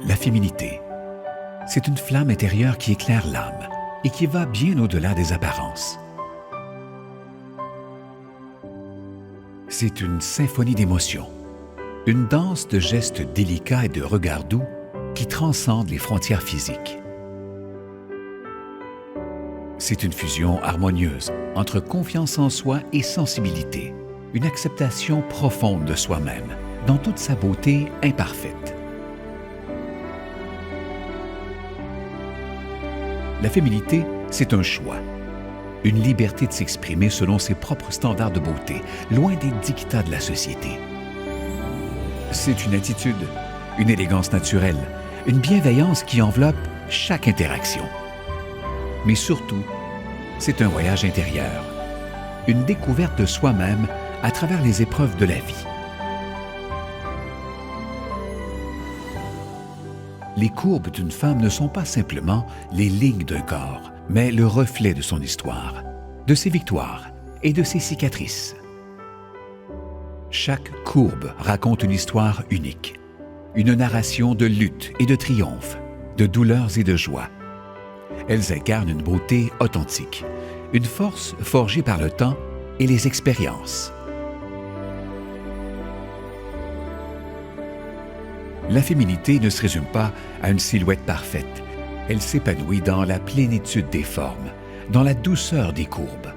La féminité, c'est une flamme intérieure qui éclaire l'âme et qui va bien au-delà des apparences. C'est une symphonie d'émotions, une danse de gestes délicats et de regards doux qui transcendent les frontières physiques. C'est une fusion harmonieuse entre confiance en soi et sensibilité, une acceptation profonde de soi-même, dans toute sa beauté imparfaite. La féminité, c'est un choix, une liberté de s'exprimer selon ses propres standards de beauté, loin des dictats de la société. C'est une attitude, une élégance naturelle, une bienveillance qui enveloppe chaque interaction. Mais surtout, c'est un voyage intérieur, une découverte de soi-même à travers les épreuves de la vie. Les courbes d'une femme ne sont pas simplement les lignes d'un corps, mais le reflet de son histoire, de ses victoires et de ses cicatrices. Chaque courbe raconte une histoire unique, une narration de lutte et de triomphe, de douleurs et de joie. Elles incarnent une beauté authentique, une force forgée par le temps et les expériences. La féminité ne se résume pas à une silhouette parfaite. Elle s'épanouit dans la plénitude des formes, dans la douceur des courbes.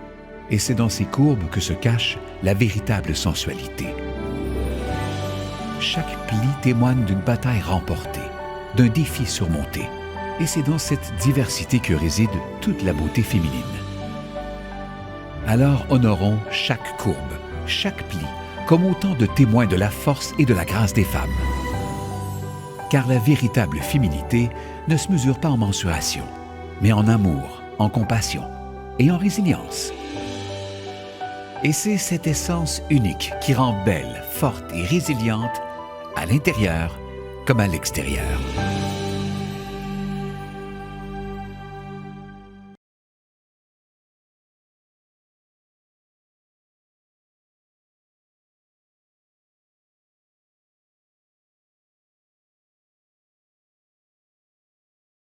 Et c'est dans ces courbes que se cache la véritable sensualité. Chaque pli témoigne d'une bataille remportée, d'un défi surmonté. Et c'est dans cette diversité que réside toute la beauté féminine. Alors honorons chaque courbe, chaque pli, comme autant de témoins de la force et de la grâce des femmes. Car la véritable féminité ne se mesure pas en mensuration, mais en amour, en compassion et en résilience. Et c'est cette essence unique qui rend belle, forte et résiliente à l'intérieur comme à l'extérieur.